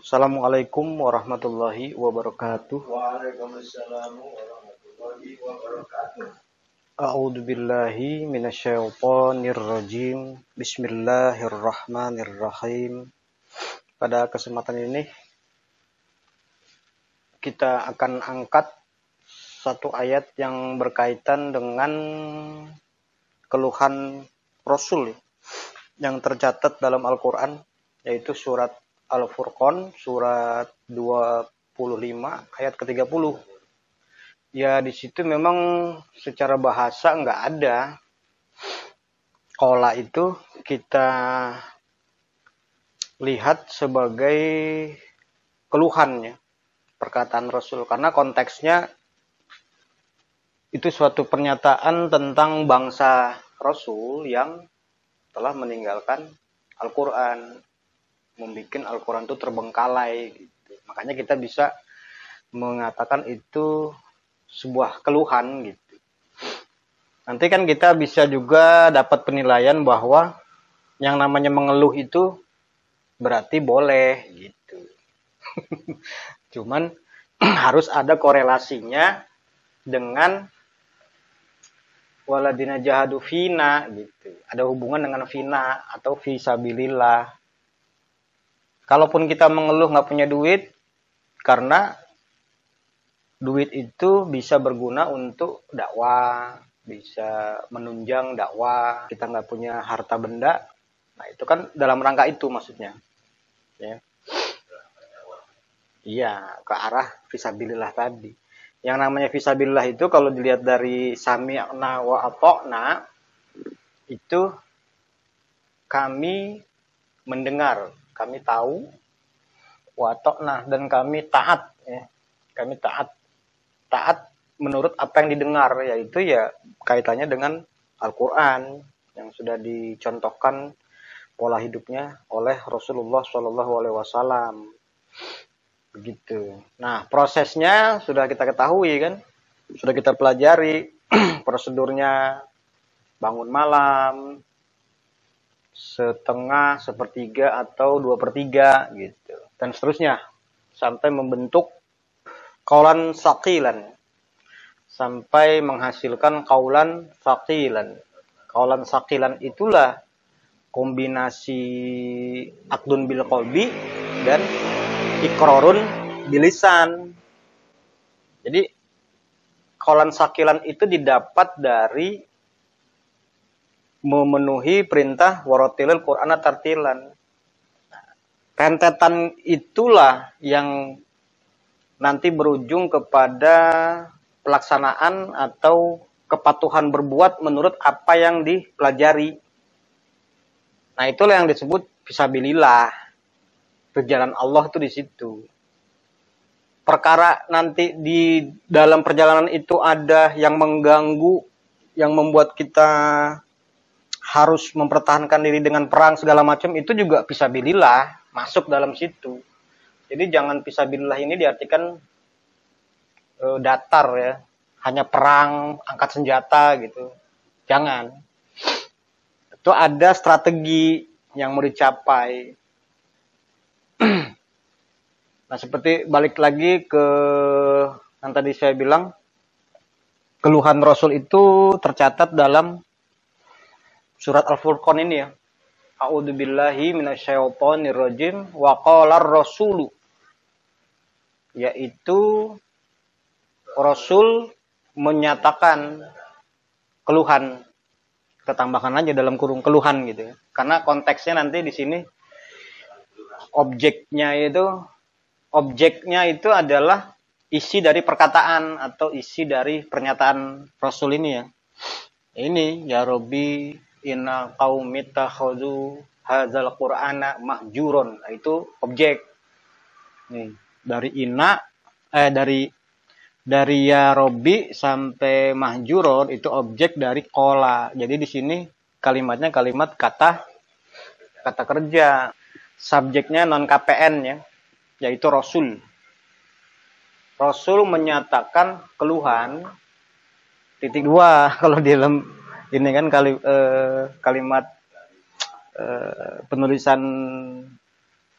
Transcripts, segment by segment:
Assalamualaikum warahmatullahi wabarakatuh. Waalaikumsalam warahmatullahi wabarakatuh. A'udzu billahi minasyaitonir rajim. Bismillahirrahmanirrahim. Pada kesempatan ini kita akan angkat satu ayat yang berkaitan dengan keluhan Rasul yang tercatat dalam Al-Qur'an, yaitu surat Al-Furqan surat 25 ayat ke-30. Ya, di situ memang secara bahasa nggak ada. Qala itu kita lihat sebagai keluhannya, perkataan Rasul. Karena konteksnya itu suatu pernyataan tentang bangsa Rasul yang telah meninggalkan Al-Quran, membuat Al-Quran itu terbengkalai. Gitu. Makanya kita bisa mengatakan itu sebuah keluhan gitu. Nanti kan kita bisa juga dapat penilaian bahwa yang namanya mengeluh itu berarti boleh gitu. Cuman harus ada korelasinya dengan waladina jahadu fina gitu. Ada hubungan dengan fina atau fisabilillah. Kalaupun kita mengeluh nggak punya duit, karena duit itu bisa berguna untuk dakwah, bisa menunjang dakwah. Kita nggak punya harta benda, nah itu kan dalam rangka itu maksudnya. Ya. Iya, ke arah fisabilillah tadi. Yang namanya fisabilillah itu kalau dilihat dari sami'na wa ata'na, itu kami mendengar, kami tahu, wa ata'na, dan kami taat. Ya. Kami taat menurut apa yang didengar, yaitu ya kaitannya dengan Al-Quran yang sudah dicontohkan pola hidupnya oleh Rasulullah SAW. Begitu. Nah, prosesnya sudah kita ketahui kan, sudah kita pelajari prosedurnya: bangun malam, setengah, sepertiga, atau 2/3 gitu, dan seterusnya sampai membentuk qaulan saqilan, sampai menghasilkan qaulan saqilan. Qaulan saqilan itulah kombinasi aqdun bil qalbi dan iqrarun bilisan. Jadi qaulan saqilan itu didapat dari memenuhi perintah waratilil Qur'ana tartilan. Rentetan itulah yang nanti berujung kepada pelaksanaan atau kepatuhan berbuat menurut apa yang dipelajari. Nah, itulah yang disebut fisabilillah. Perjalanan Allah itu di situ. Perkara nanti di dalam perjalanan itu ada yang mengganggu, yang membuat kita harus mempertahankan diri dengan perang segala macam, itu juga fisabilillah, masuk dalam situ. Jadi jangan fisabilillah ini diartikan datar ya, hanya perang, angkat senjata gitu. Jangan. Itu ada strategi yang mau dicapai. Nah, seperti balik lagi ke yang tadi saya bilang, keluhan Rasul itu tercatat dalam surat Al-Furqan ini ya. A'udzu billahi minasyaitonir rajim wa qalar rasulu, yaitu Rasul menyatakan keluhan. Kita tambahkan aja dalam kurung keluhan gitu ya. Karena konteksnya nanti di sini objeknya itu adalah isi dari perkataan atau isi dari pernyataan Rasul ini ya. Ini ya Rabbi inna qaumi takhadhu hadzal qur'ana mahjuron. Nah, itu objek. Nih, dari dari ya Rabbi sampai mahjuron itu objek dari qala. Jadi di sini kalimatnya kalimat kata kerja. Subjeknya non KPN ya, yaitu Rasul. Rasul menyatakan keluhan. Titik 2 kalau di dalam ini kan kalimat penulisan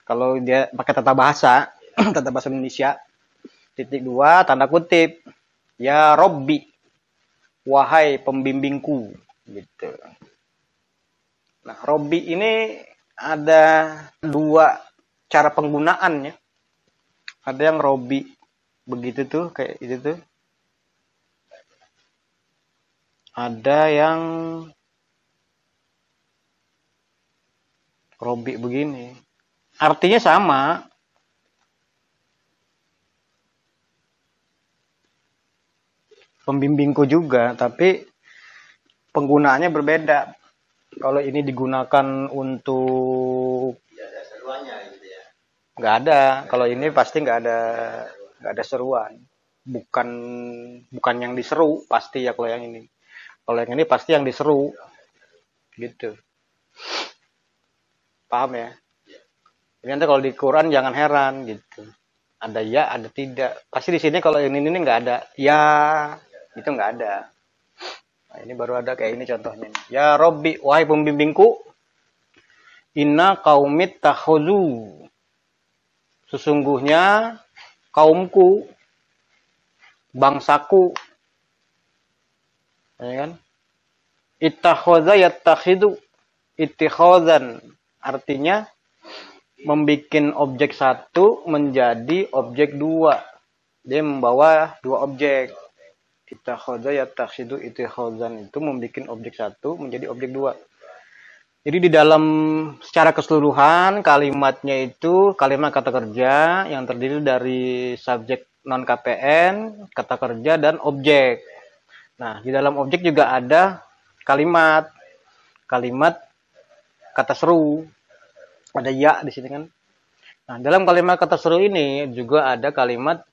Kalau dia pakai tata bahasa, tata bahasa Indonesia, titik 2, tanda kutip. Ya Robbi, wahai pembimbingku. Gitu. Nah, Robbi ini ada 2 cara penggunaannya. Ada yang Robbi begitu tuh, kayak itu tuh. Ada yang Robbi begini. Artinya sama. Pembimbingku juga, tapi penggunaannya berbeda. Kalau ini digunakan untuk ada seruannya gitu ya. nggak ada. Kalau ini pasti nggak ada seruan. Bukan yang diseru pasti ya kalau yang ini. Kalau yang ini pasti yang diseru. Gitu. Paham ya? Ini nanti kalau di Quran jangan heran gitu. Ada ya, ada tidak. Pasti di sini kalau ini nggak ada ya, itu nggak ada. Nah, ini baru ada kayak ini contohnya. Ya Robbi, wahai pembimbingku, inna qaumit takhuzu. Sesungguhnya kaumku, bangsaku, ya kan? Ittakhadha yattakhidu ittikhadzan. Artinya membikin objek 1 menjadi objek 2. Dia membawa 2 objek. Ittakhadha yattakhidu ittikhadzan itu membikin objek 1 menjadi objek 2. Jadi di dalam secara keseluruhan kalimatnya itu kalimat kata kerja yang terdiri dari subjek non KPN, kata kerja dan objek. Nah, di dalam objek juga ada kalimat kata seru. Ada ya di sini kan. Nah, dalam kalimat kata seru ini juga ada kalimat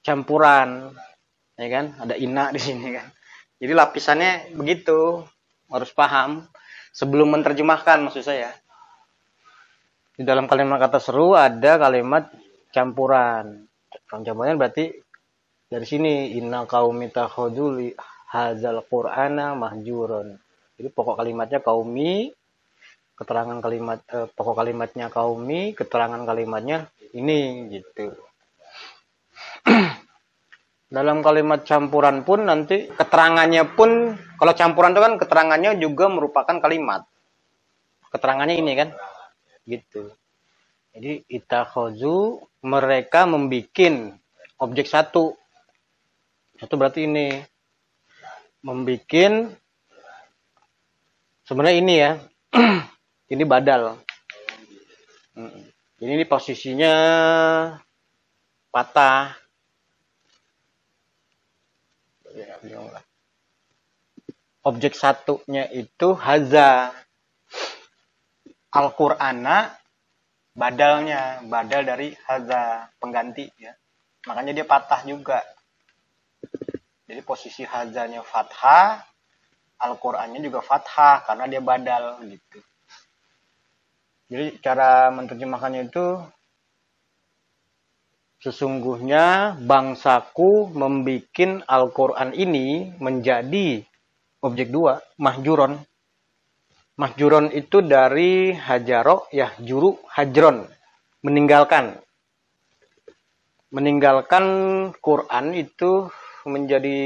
campuran. Ya kan? Ada ina di sini kan. Jadi lapisannya begitu. Harus paham sebelum menerjemahkan maksud saya. Di dalam kalimat kata seru ada kalimat campuran. Campurannya berarti dari sini inna qaumi takhuduli hadzal qur'ana mahjuron. Jadi pokok kalimatnya qaumi, keterangan kalimat pokok kalimatnya qaumi, keterangan kalimatnya ini gitu. Dalam kalimat campuran pun nanti keterangannya pun, kalau campuran itu kan keterangannya juga merupakan kalimat. Keterangannya ini kan, gitu. Jadi itakhozu, mereka membikin objek 1. 1 berarti ini. Membikin, sebenarnya ini ya, ini badal. Ini posisinya patah. Objek 1-nya itu haza. Al-Qur'ana badalnya, badal dari haza, pengganti ya. Makanya dia patah juga. Jadi posisi hazanya fathah, Al-Qur'annya juga fathah karena dia badal gitu. Jadi cara menerjemahkannya itu sesungguhnya bangsaku membikin Al-Quran ini menjadi objek 2, mahjuron. Mahjuron itu dari hajaro, ya juru, hajron, meninggalkan. Meninggalkan Quran itu menjadi,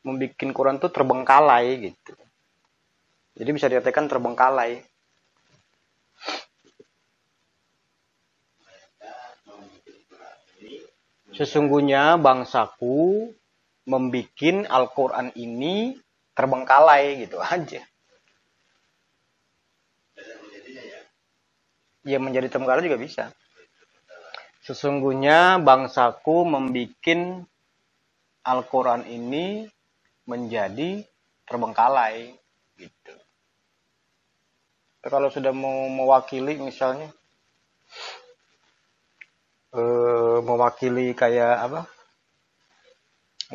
membikin Quran itu terbengkalai gitu. Jadi bisa dikatakan terbengkalai. Sesungguhnya bangsaku membikin Al-Quran ini terbengkalai gitu aja. Ya menjadi terbengkalai juga bisa. Sesungguhnya bangsaku membikin Al-Quran ini menjadi terbengkalai gitu. Kalau sudah mau mewakili misalnya mewakili kayak apa,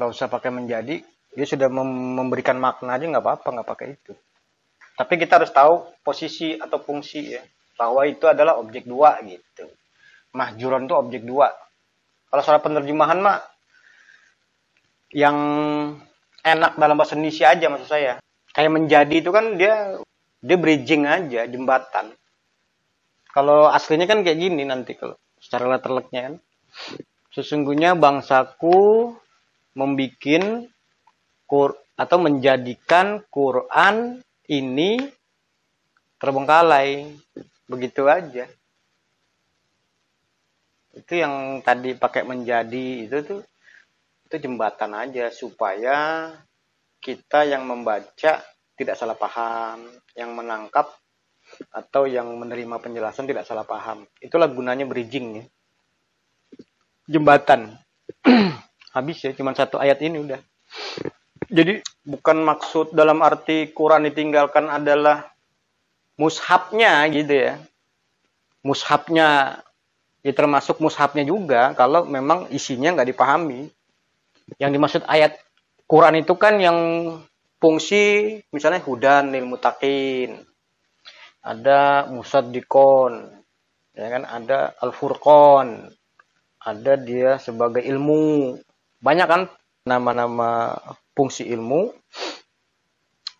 nggak usah pakai menjadi, dia sudah memberikan makna aja nggak apa-apa, nggak pakai itu. Tapi kita harus tahu posisi atau fungsi ya, bahwa itu adalah objek 2 gitu. Mahjuron itu objek 2. Kalau soal penerjemahan mah yang enak dalam bahasa Indonesia aja maksud saya. Kayak menjadi itu kan dia bridging aja, jembatan. Kalau aslinya kan kayak gini nanti kalau secara letterleknya kan. Sesungguhnya bangsaku membikin atau menjadikan Quran ini terbengkalai. Begitu aja. Itu yang tadi pakai menjadi itu jembatan aja supaya kita yang membaca tidak salah paham, yang menangkap atau yang menerima penjelasan tidak salah paham. Itulah gunanya bridging ya. Jembatan. Habis ya, cuma satu ayat ini udah. Jadi bukan maksud dalam arti Quran ditinggalkan adalah mushafnya gitu ya. Mushafnya ya termasuk mushafnya juga kalau memang isinya nggak dipahami. Yang dimaksud ayat Quran itu kan yang fungsi misalnya hudan lil muttaqin, ada musaddiqon, ya kan, ada al-furqan, ada dia sebagai ilmu. Banyak kan nama-nama fungsi ilmu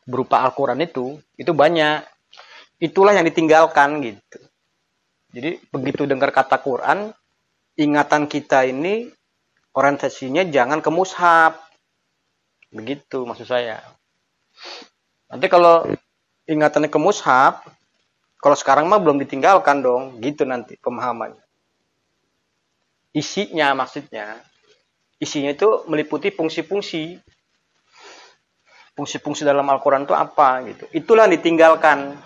berupa Al-Quran itu banyak. Itulah yang ditinggalkan gitu. Jadi begitu dengar kata Quran, ingatan kita ini orientasinya jangan ke mushaf. Begitu maksud saya. Nanti kalau ingatannya ke mushaf, kalau sekarang mah belum ditinggalkan dong, gitu nanti pemahamannya. Isinya maksudnya, isinya itu meliputi fungsi-fungsi. Fungsi-fungsi dalam Al-Quran itu apa gitu. Itulah yang ditinggalkan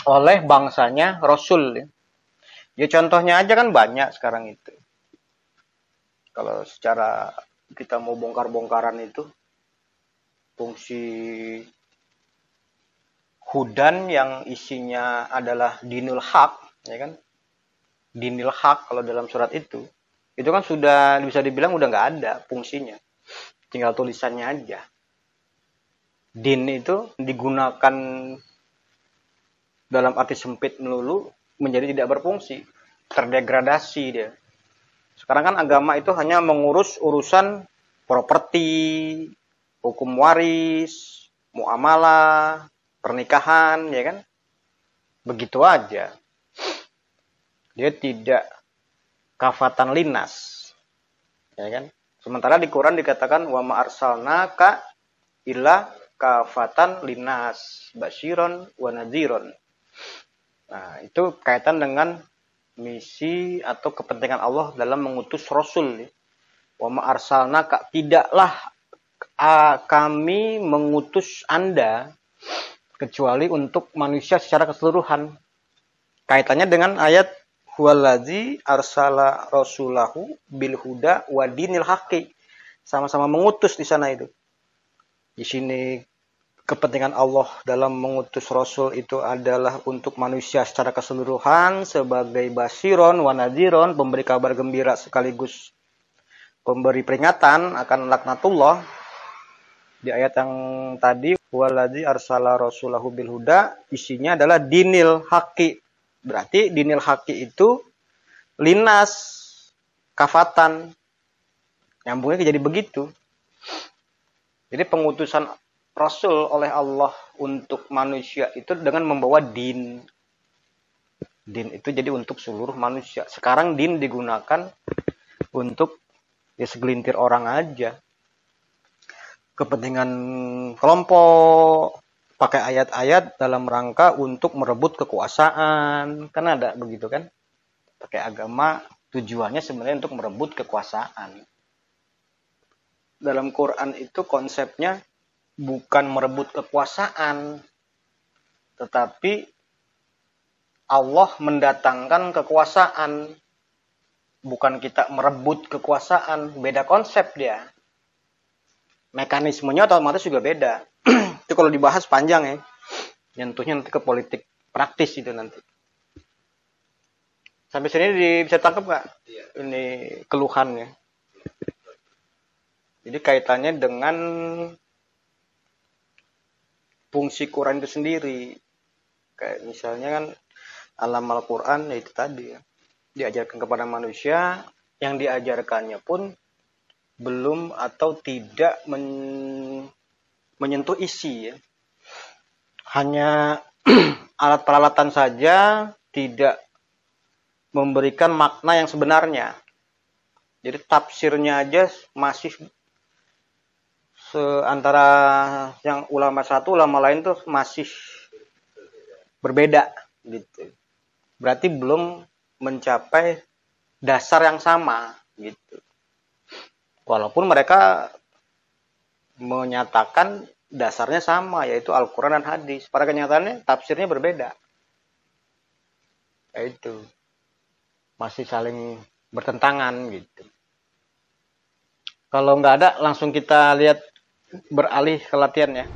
oleh bangsanya Rasul. Ya contohnya aja kan banyak sekarang itu. Kalau secara kita mau bongkar-bongkaran itu, fungsi hudan yang isinya adalah dinul haq, ya kan? Dinil haq kalau dalam surat itu kan sudah bisa dibilang udah nggak ada fungsinya. Tinggal tulisannya aja. Din itu digunakan dalam arti sempit melulu menjadi tidak berfungsi, terdegradasi dia. Sekarang kan agama itu hanya mengurus urusan properti, hukum waris, muamalah, pernikahan, ya kan? Begitu aja. Dia tidak kafatan linas, ya kan? Sementara di Quran dikatakan wa ma arsalnaka illa kafatan linas basyiron wa nadhiron. Nah, itu kaitan dengan misi atau kepentingan Allah dalam mengutus Rasul. Wa ma arsalnaka, tidaklah kami mengutus Anda kecuali untuk manusia secara keseluruhan. Kaitannya dengan ayat huwallazi arsala rasulahu bil huda wa dinil haqqi. Sama-sama mengutus di sana itu. Di sini kepentingan Allah dalam mengutus Rasul itu adalah untuk manusia secara keseluruhan sebagai basiron wa nadhiron, pemberi kabar gembira sekaligus pemberi peringatan akan laknatullah. Di ayat yang tadi waladzi arsala rasulahu bil huda, isinya adalah dinil haqqi. Berarti dinil haqqi itu linas, kafatan. Nyambungnya jadi begitu. Jadi pengutusan Rasul oleh Allah untuk manusia itu dengan membawa din. Din itu jadi untuk seluruh manusia. Sekarang din digunakan untuk ya segelintir orang aja. Kepentingan kelompok, pakai ayat-ayat dalam rangka untuk merebut kekuasaan. Kan ada begitu kan? Pakai agama tujuannya sebenarnya untuk merebut kekuasaan. Dalam Quran itu konsepnya bukan merebut kekuasaan, tetapi Allah mendatangkan kekuasaan. Bukan kita merebut kekuasaan, beda konsep dia. Mekanismenya otomatis juga beda. Itu kalau dibahas panjang ya. Nyentuhnya nanti ke politik praktis itu nanti. Sampai sini bisa tangkap nggak? Iya. Ini keluhannya. Jadi kaitannya dengan fungsi Quran itu sendiri. Kayak misalnya kan alam Al-Quran ya itu tadi ya. Diajarkan kepada manusia, yang diajarkannya pun belum atau tidak menyentuh isi ya. Hanya alat peralatan saja, tidak memberikan makna yang sebenarnya. Jadi tafsirnya aja masih antara yang ulama satu, ulama lain tuh masih berbeda gitu. Berarti belum mencapai dasar yang sama gitu. Walaupun mereka menyatakan dasarnya sama, yaitu Al-Quran dan hadis. Pada kenyataannya tafsirnya berbeda. Itu masih saling bertentangan gitu. Kalau nggak ada, langsung kita lihat beralih ke latihan ya.